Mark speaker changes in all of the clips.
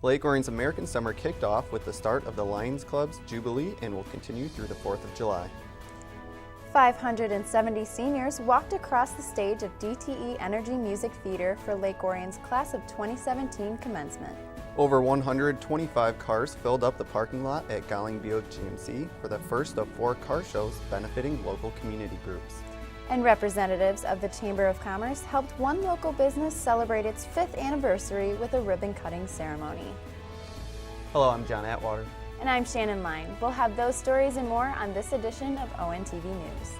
Speaker 1: Lake Orion's American Summer kicked off with the start of the Lions Club's Jubilee and will continue through the 4th of July.
Speaker 2: 570 seniors walked across the stage of DTE Energy Music Theater for Lake Orion's Class of 2017 commencement.
Speaker 1: Over 125 cars filled up the parking lot at Golling Buick GMC for the first of 4 car shows benefiting local community groups.
Speaker 2: And representatives of the Chamber of Commerce helped one local business celebrate its 5th anniversary with a ribbon-cutting ceremony.
Speaker 1: Hello, I'm John Atwater.
Speaker 2: And I'm Shannon Line. We'll have those stories and more on this edition of ONTV News.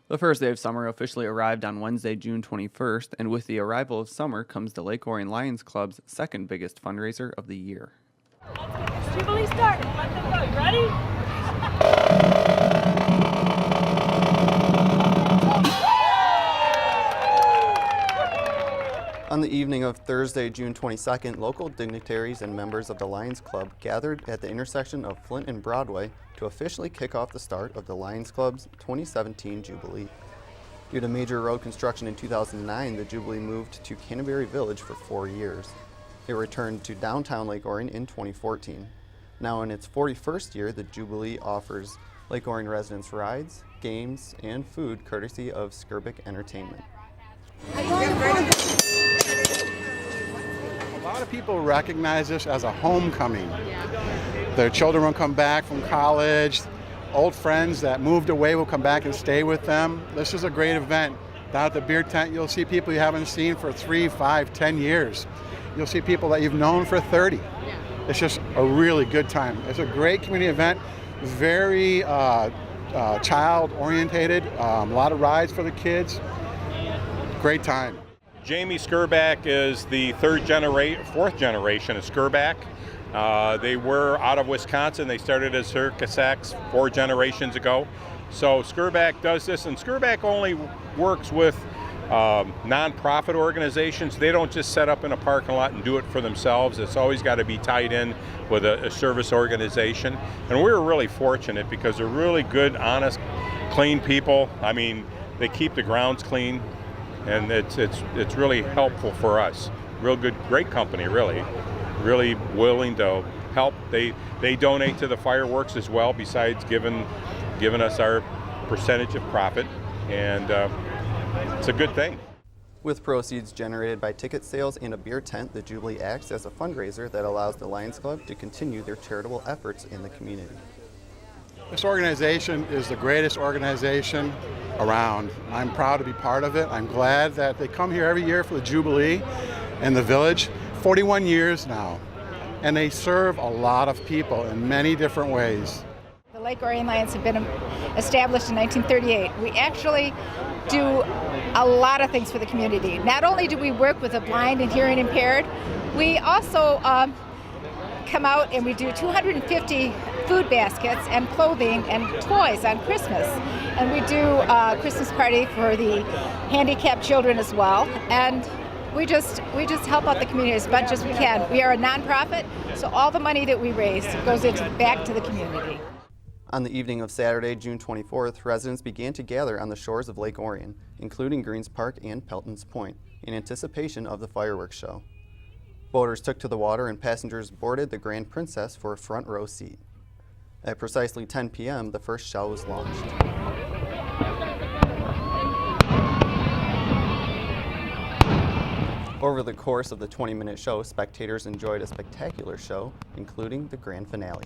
Speaker 3: The first day of summer officially arrived on Wednesday, June 21st, and with the arrival of summer comes the Lake Orion Lions Club's second biggest fundraiser of the year.
Speaker 4: Let's get this Jubilee started. Let them go. You ready?
Speaker 1: On the evening of Thursday, June 22nd, local dignitaries and members of the Lions Club gathered at the intersection of Flint and Broadway to officially kick off the start of the Lions Club's 2017 Jubilee. Due to major road construction in 2009, the Jubilee moved to Canterbury Village for 4 years. It returned to downtown Lake Orion in 2014. Now in its 41st year, the Jubilee offers Lake Orion residents rides, games, and food courtesy of Skirbic Entertainment.
Speaker 5: A lot of people recognize this as a homecoming. Their children will come back from college. Old friends that moved away will come back and stay with them. This is a great event. Down at the beer tent, you'll see people you haven't seen for 3, 5, 10 years. You'll see people that you've known for 30. It's just a really good time. It's a great community event, very child-orientated, a lot of rides for the kids. Great time.
Speaker 6: Jamie Skirback is the fourth generation of Skirback. They were out of Wisconsin. They started as circus acts 4 generations ago. So Skirback does this, and Skirback only works with nonprofit organizations. They don't just set up in a parking lot and do it for themselves. It's always got to be tied in with a service organization. And we're really fortunate because they're really good, honest, clean people. I mean, they keep the grounds clean. And it's really helpful for us. Real good, great company, really willing to help. They donate to the fireworks as well, besides giving us our percentage of profit, and it's a good thing.
Speaker 1: With proceeds generated by ticket sales and a beer tent, the Jubilee acts as a fundraiser that allows the Lions Club to continue their charitable efforts in the community.
Speaker 5: This organization is the greatest organization around. I'm proud to be part of it. I'm glad that they come here every year for the Jubilee in the village, 41 years now, and they serve a lot of people in many different ways.
Speaker 7: The Lake Orion Lions have been established in 1938. We actually do a lot of things for the community. Not only do we work with the blind and hearing impaired, we also come out and we do 250 food baskets and clothing and toys on Christmas. And we do a Christmas party for the handicapped children as well. And we just help out the community as much as we can. We are a nonprofit, so all the money that we raise goes back to the community.
Speaker 1: On the evening of Saturday, June 24th, residents began to gather on the shores of Lake Orion, including Greens Park and Pelton's Point, in anticipation of the fireworks show. Boaters took to the water and passengers boarded the Grand Princess for a front row seat. At precisely 10 p.m., the first shell was launched. Over the course of the 20-minute show, spectators enjoyed a spectacular show, including the grand finale.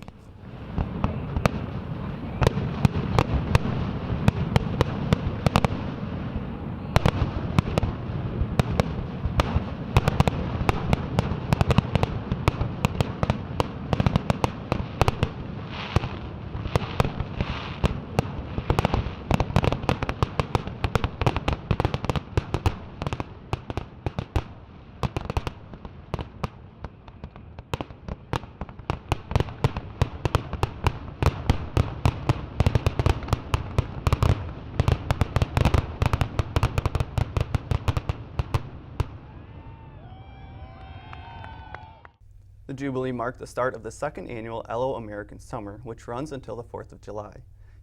Speaker 1: The Jubilee marked the start of the second annual LO American Summer, which runs until the 4th of July.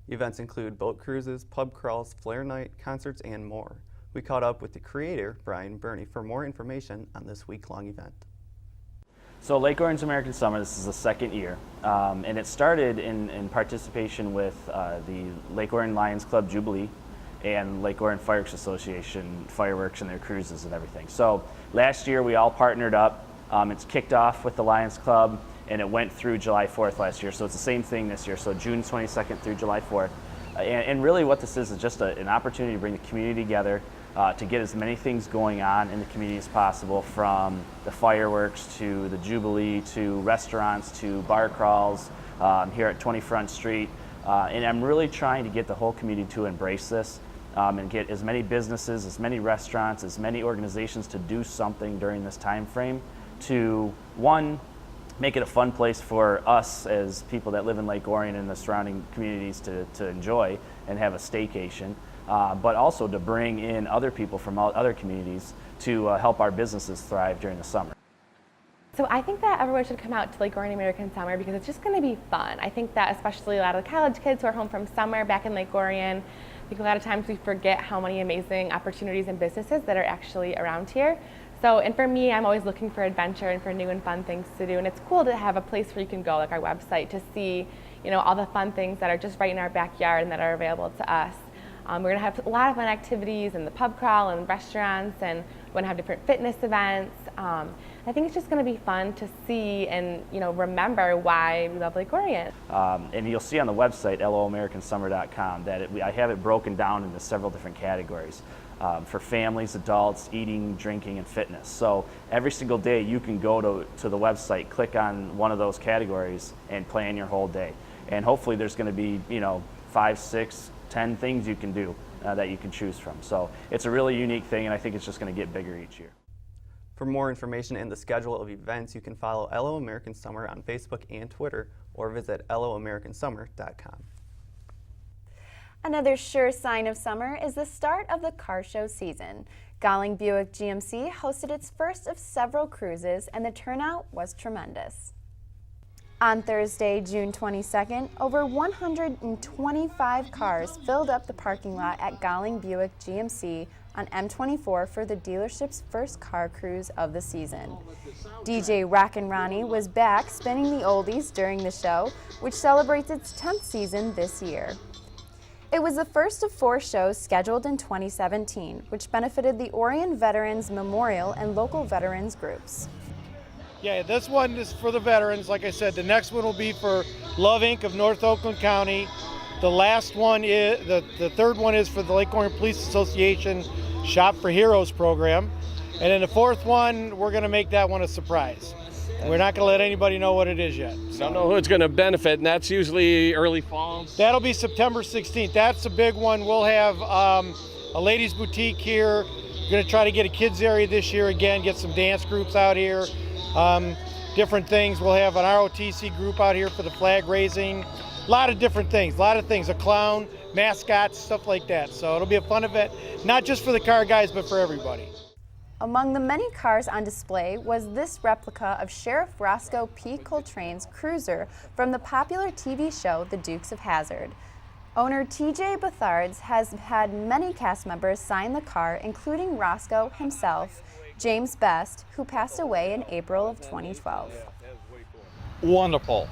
Speaker 1: Events include boat cruises, pub crawls, flare night, concerts, and more. We caught up with the creator, Brian Burney, for more information on this week-long event.
Speaker 8: So Lake Orion's American Summer, this is the second year, and it started in participation with the Lake Orion Lions Club Jubilee and Lake Orion Fireworks Association fireworks and their cruises and everything. So last year we all partnered up. It's kicked off with the Lions Club and it went through July 4th last year. So it's the same thing this year, so June 22nd through July 4th. And really what this is just an opportunity to bring the community together, to get as many things going on in the community as possible, from the fireworks to the Jubilee to restaurants to bar crawls here at 20 Front Street. And I'm really trying to get the whole community to embrace this and get as many businesses, as many restaurants, as many organizations to do something during this time frame to, one, make it a fun place for us as people that live in Lake Orion and the surrounding communities to enjoy and have a staycation, but also to bring in other people from other communities to help our businesses thrive during the summer.
Speaker 9: So I think that everyone should come out to Lake Orion American Summer because it's just going to be fun. I think that especially a lot of the college kids who are home from summer back in Lake Orion, I think a lot of times we forget how many amazing opportunities and businesses that are actually around here. So, and for me, I'm always looking for adventure and for new and fun things to do, and it's cool to have a place where you can go, like our website, to see, you know, all the fun things that are just right in our backyard and that are available to us. We're going to have a lot of fun activities in the pub crawl and restaurants, and we're going to have different fitness events. I think it's just going to be fun to see and, you know, remember why we love Lake Orion.
Speaker 8: And you'll see on the website, LOAmericanSummer.com, that I have it broken down into several different categories. For families, adults, eating, drinking, and fitness. So every single day you can go to the website, click on one of those categories, and plan your whole day. And hopefully there's going to be, you know, 5, 6, 10 things you can do that you can choose from. So it's a really unique thing, and I think it's just going to get bigger each year.
Speaker 1: For more information and the schedule of events, you can follow LO American Summer on Facebook and Twitter, or visit LOAmericanSummer.com.
Speaker 2: Another sure sign of summer is the start of the car show season. Golling Buick GMC hosted its first of several cruises, and the turnout was tremendous. On Thursday, June 22nd, over 125 cars filled up the parking lot at Golling Buick GMC on M24 for the dealership's first car cruise of the season. DJ Rockin' Ronnie was back spinning the oldies during the show, which celebrates its 10th season this year. It was the first of 4 shows scheduled in 2017, which benefited the Orion Veterans Memorial and local veterans groups.
Speaker 10: Yeah, this one is for the veterans. Like I said, the next one will be for Love Inc. of North Oakland County. The last one is, the third one is for the Lake Orion Police Association Shop for Heroes program. And then the fourth one, we're going to make that one a surprise. We're not going to let anybody know what it is yet.
Speaker 11: So. Don't know who it's going to benefit, and that's usually early fall.
Speaker 10: That'll be September 16th. That's a big one. We'll have a ladies' boutique here. We're going to try to get a kids area this year again, get some dance groups out here, different things. We'll have an ROTC group out here for the flag raising. A lot of different things, a clown, mascots, stuff like that. So it'll be a fun event, not just for the car guys, but for everybody.
Speaker 2: Among the many cars on display was this replica of Sheriff Roscoe P. Coltrane's cruiser from the popular TV show The Dukes of Hazzard. Owner T.J. Bethards has had many cast members sign the car, including Roscoe himself, James Best, who passed away in April of 2012.
Speaker 12: Wonderful.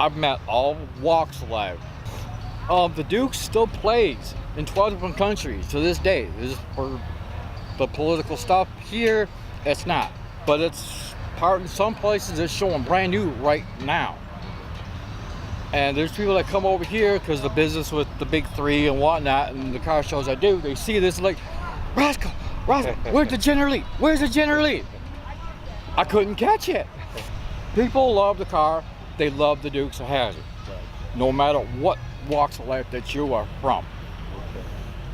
Speaker 12: I've met all walks of life. The Dukes still plays in 12 different countries to this day. This is for the political stuff. Here, it's not. But it's part in some places it's showing brand new right now. And there's people that come over here because the business with the big 3 and whatnot and the car shows I do, they see this like, Roscoe, where's the General? Where's the General? I couldn't catch it. People love the car. They love the Dukes of Hazzard. No matter what walks of life that you are from.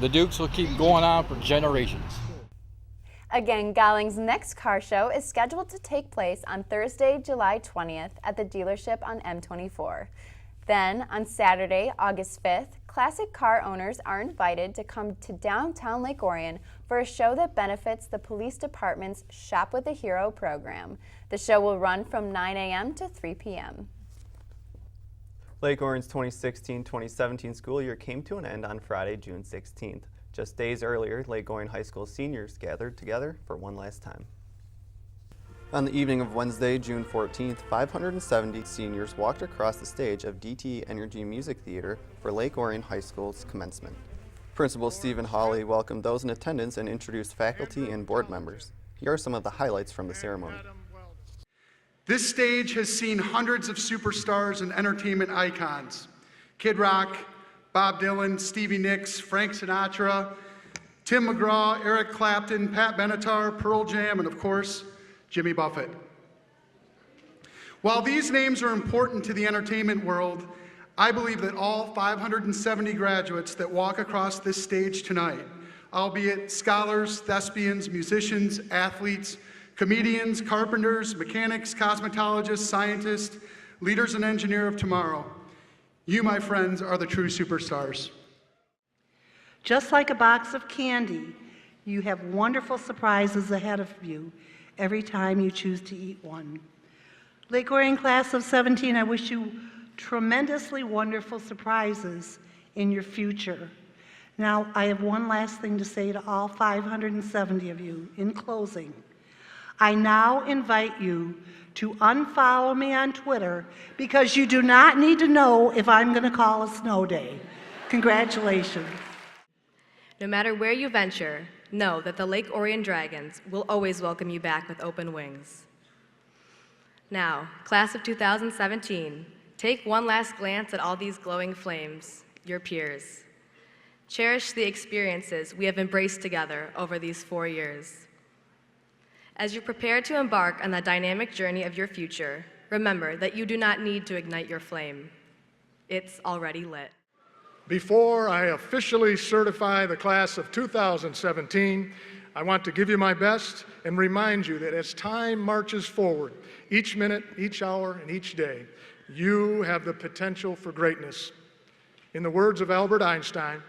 Speaker 12: The Dukes will keep going on for generations.
Speaker 2: Again, Golling's next car show is scheduled to take place on Thursday, July 20th at the dealership on M24. Then, on Saturday, August 5th, classic car owners are invited to come to downtown Lake Orion for a show that benefits the police department's Shop with a Hero program. The show will run from 9 a.m. to 3 p.m.
Speaker 1: Lake Orion's 2016-2017 school year came to an end on Friday, June 16th. Just days earlier, Lake Orion High School seniors gathered together for one last time. On the evening of Wednesday, June 14th, 570 seniors walked across the stage of DTE Energy Music Theater for Lake Orion High School's commencement. Principal Stephen Hawley welcomed those in attendance and introduced faculty and board members. Here are some of the highlights from the ceremony.
Speaker 13: This stage has seen hundreds of superstars and entertainment icons. Kid Rock, Bob Dylan, Stevie Nicks, Frank Sinatra, Tim McGraw, Eric Clapton, Pat Benatar, Pearl Jam, and of course, Jimmy Buffett. While these names are important to the entertainment world, I believe that all 570 graduates that walk across this stage tonight, albeit scholars, thespians, musicians, athletes, comedians, carpenters, mechanics, cosmetologists, scientists, leaders and engineers of tomorrow, you, my friends, are the true superstars.
Speaker 14: Just like a box of candy, you have wonderful surprises ahead of you every time you choose to eat one. Lake Orion class of 17, I wish you tremendously wonderful surprises in your future. Now, I have one last thing to say to all 570 of you in closing. I now invite you to unfollow me on Twitter because you do not need to know if I'm going to call a snow day. Congratulations.
Speaker 15: No matter where you venture, know that the Lake Orion Dragons will always welcome you back with open wings. Now, class of 2017, take one last glance at all these glowing flames, your peers. Cherish the experiences we have embraced together over these 4 years. As you prepare to embark on the dynamic journey of your future, remember that you do not need to ignite your flame. It's already lit.
Speaker 16: Before I officially certify the class of 2017, I want to give you my best and remind you that as time marches forward, each minute, each hour, and each day, you have the potential for greatness. In the words of Albert Einstein,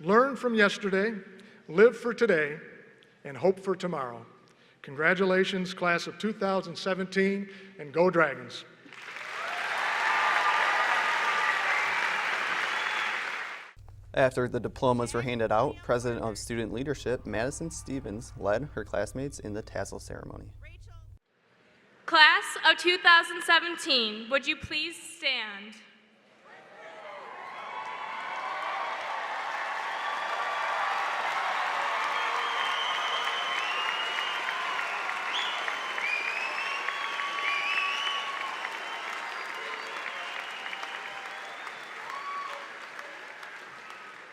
Speaker 16: learn from yesterday, live for today, and hope for tomorrow. Congratulations, class of 2017, and go Dragons.
Speaker 1: After the diplomas were handed out, President of Student Leadership, Madison Stevens, led her classmates in the tassel ceremony.
Speaker 17: Class of 2017, would you please stand?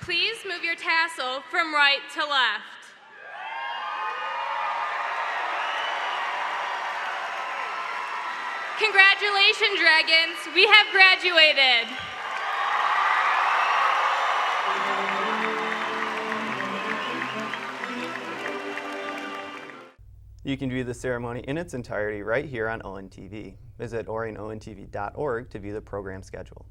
Speaker 17: Please move your tassel from right to left. Congratulations, Dragons. We have graduated.
Speaker 1: You can view the ceremony in its entirety right here on ONTV. Visit OrionONTV.org to view the program schedule.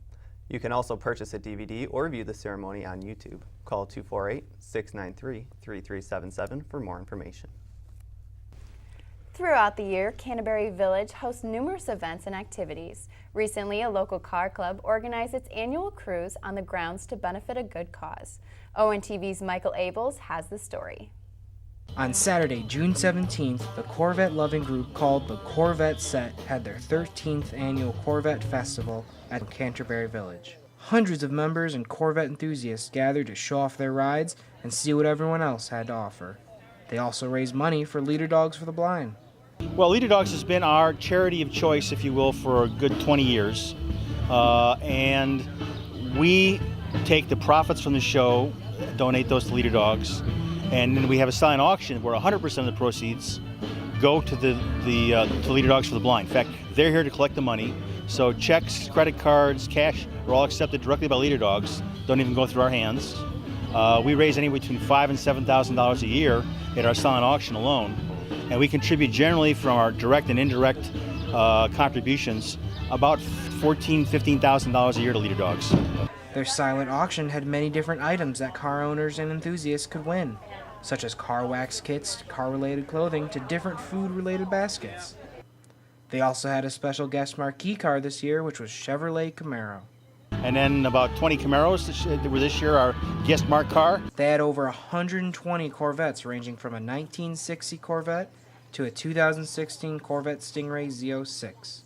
Speaker 1: You can also purchase a DVD or view the ceremony on YouTube. Call 248-693-3377 for more information.
Speaker 2: Throughout the year, Canterbury Village hosts numerous events and activities. Recently, a local car club organized its annual cruise on the grounds to benefit a good cause. ONTV's Michael Abels has the story.
Speaker 18: On Saturday, June 17th, the Corvette-loving group called the Corvette Set had their 13th annual Corvette Festival at Canterbury Village. Hundreds of members and Corvette enthusiasts gathered to show off their rides and see what everyone else had to offer. They also raised money for Leader Dogs for the Blind.
Speaker 19: Well, Leader Dogs has been our charity of choice, if you will, for a good 20 years. And we take the profits from the show, donate those to Leader Dogs, and then we have a silent auction where 100% of the proceeds go to to Leader Dogs for the Blind. In fact, they're here to collect the money. So checks, credit cards, cash are all accepted directly by Leader Dogs, don't even go through our hands. We raise anywhere between $5,000 and $7,000 a year at our silent auction alone. And we contribute generally from our direct and indirect contributions about $14,000, $15,000 a year to Leader Dogs.
Speaker 18: Their silent auction had many different items that car owners and enthusiasts could win, such as car wax kits, car-related clothing, to different food-related baskets. They also had a special guest marquee car this year, which was Chevrolet Camaro.
Speaker 19: And then about 20 Camaros that were this year, our guest mark car.
Speaker 18: They had over 120 Corvettes, ranging from a 1960 Corvette to a 2016 Corvette Stingray Z06.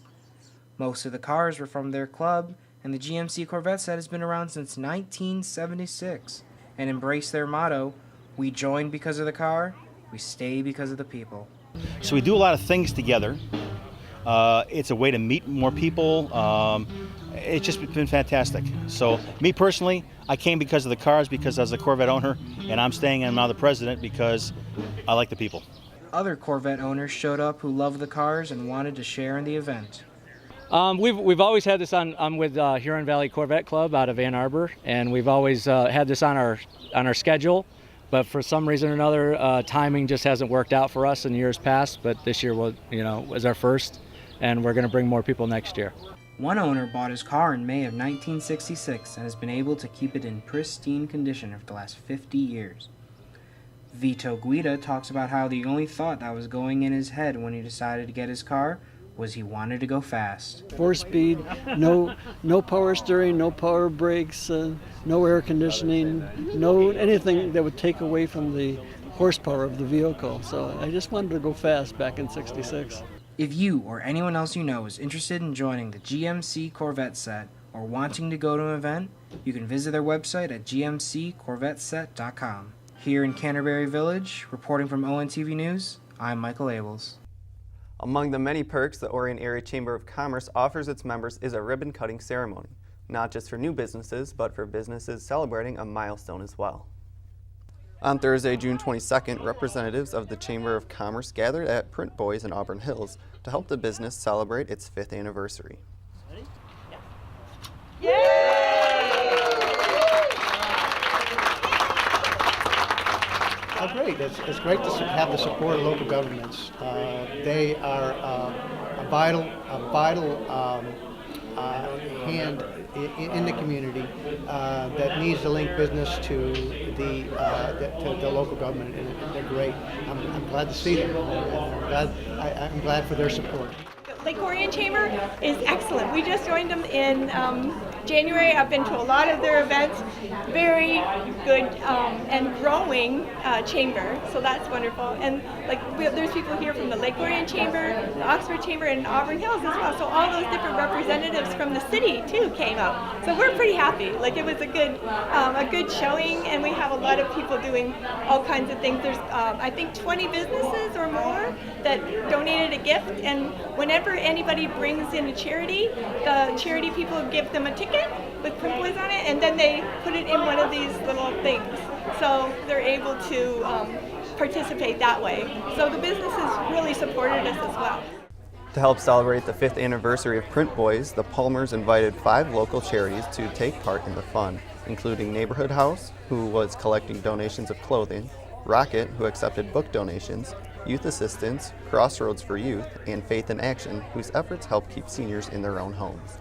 Speaker 18: Most of the cars were from their club, and the GMC Corvette set has been around since 1976 and embraced their motto, "We join because of the car, we stay because of the people."
Speaker 19: So we do a lot of things together. It's a way to meet more people. It's just been fantastic. So me personally, I came because of the cars, because I was a Corvette owner, and I'm staying and I'm now the president because I like the people.
Speaker 18: Other Corvette owners showed up who loved the cars and wanted to share in the event.
Speaker 20: We've always had this on with Huron Valley Corvette Club out of Ann Arbor, and we've always had this on our schedule. But for some reason or another, timing just hasn't worked out for us in years past. But this year was our first, and we're going to bring more people next year.
Speaker 18: One owner bought his car in May of 1966 and has been able to keep it in pristine condition for the last 50 years. Vito Guida talks about how the only thought that was going in his head when he decided to get his car was he wanted to go fast.
Speaker 21: 4-speed, no power steering, no power brakes, no air conditioning, no anything that would take away from the horsepower of the vehicle. So I just wanted to go fast back in '66.
Speaker 18: If you or anyone else you know is interested in joining the GMC Corvette set or wanting to go to an event, you can visit their website at gmccorvetteset.com. Here in Canterbury Village, reporting from ONTV News, I'm Michael Abels.
Speaker 1: Among the many perks the Orion Area Chamber of Commerce offers its members is a ribbon-cutting ceremony, not just for new businesses, but for businesses celebrating a milestone as well. On Thursday, June 22nd, representatives of the Chamber of Commerce gathered at Printboys in Auburn Hills to help the business celebrate its 5th anniversary.
Speaker 22: Oh, great. It's great to have the support of local governments. They are a vital hand in the community that needs to link business to the local government, and they're great. I'm glad to see them. I'm glad for their support.
Speaker 23: Lake Orion Chamber is excellent. We just joined them in January. I've been to a lot of their events. Very good and growing chamber, so that's wonderful. And there's people here from the Lake Orion Chamber, the Oxford Chamber, and Auburn Hills as well. So all those different representatives from the city too came out. So we're pretty happy. It was a good showing, and we have a lot of people doing all kinds of things. There's I think 20 businesses or more that donated a gift, and whenever anybody brings in a charity, the charity people give them a ticket with Printboys on it, and then they put it in one of these little things. So they're able to participate that way. So the businesses really supported us as well.
Speaker 1: To help celebrate the 5th anniversary of Printboys, the Palmers invited 5 local charities to take part in the fun, including Neighborhood House, who was collecting donations of clothing, Rocket, who accepted book donations, Youth Assistance, Crossroads for Youth, and Faith in Action, whose efforts help keep seniors in their own homes.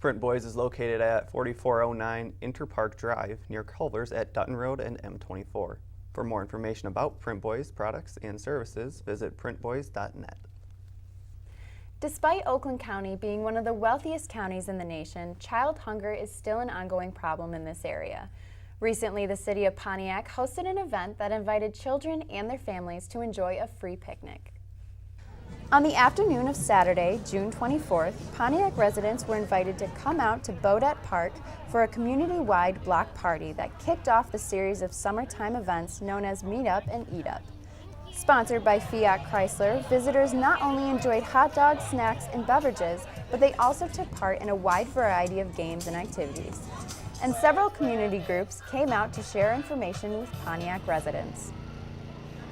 Speaker 1: Printboys is located at 4409 Interpark Drive near Culver's at Dutton Road and M24. For more information about Printboys products and services, visit printboys.net.
Speaker 2: Despite Oakland County being one of the wealthiest counties in the nation, child hunger is still an ongoing problem in this area. Recently, the city of Pontiac hosted an event that invited children and their families to enjoy a free picnic. On the afternoon of Saturday, June 24th, Pontiac residents were invited to come out to Bodette Park for a community-wide block party that kicked off the series of summertime events known as Meet Up and Eat Up. Sponsored by Fiat Chrysler, visitors not only enjoyed hot dogs, snacks, and beverages, but they also took part in a wide variety of games and activities. And several community groups came out to share information with Pontiac residents.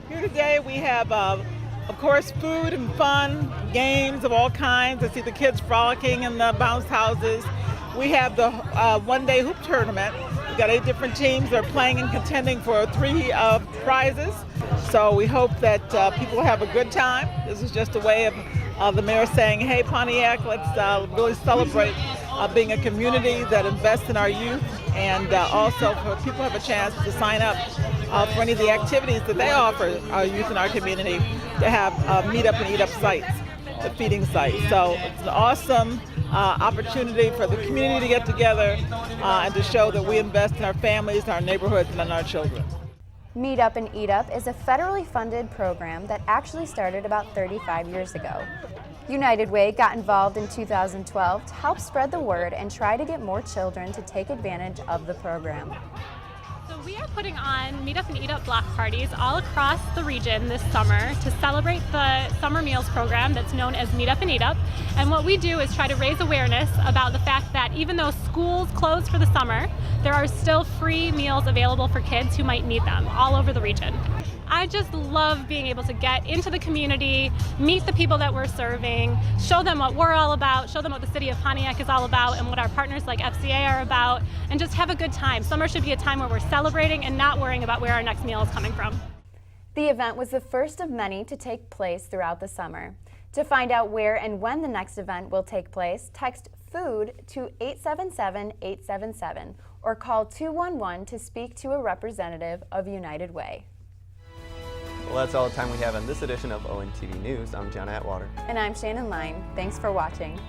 Speaker 3: Here today we have, of course, food and fun, games of all kinds. I see the kids frolicking in the bounce houses. We have the one-day hoop tournament. We've got 8 different teams that are playing and contending for 3 prizes. So we hope that people have a good time. This is just a way of the mayor saying, hey, Pontiac, let's really celebrate being a community that invests in our youth, and also for people have a chance to sign up for any of the activities that they offer our youth in our community to have meet up and eat up sites, the feeding sites. So it's an awesome opportunity for the community to get together and to show that we invest in our families, our neighborhoods, and in our children.
Speaker 2: Meet Up and Eat Up is a federally funded program that actually started about 35 years ago. United Way got involved in 2012 to help spread the word and try to get more children to take advantage of the program.
Speaker 4: So we are putting on Meet Up and Eat Up block parties all across the region this summer to celebrate the summer meals program that's known as Meet Up and Eat Up. And what we do is try to raise awareness about the fact that even though schools close for the summer, there are still free meals available for kids who might need them all over the region. I just love being able to get into the community, meet the people that we're serving, show them what we're all about, show them what the city of Pontiac is all about and what our partners like FCA are about, and just have a good time. Summer should be a time where we're celebrating and not worrying about where our next meal is coming from.
Speaker 2: The event was the first of many to take place throughout the summer. To find out where and when the next event will take place, text FOOD to 877-877 or call 211 to speak to a representative of United Way.
Speaker 1: Well, that's all the time we have on this edition of ONTV News. I'm John Atwater.
Speaker 2: And I'm Shannon Line. Thanks for watching.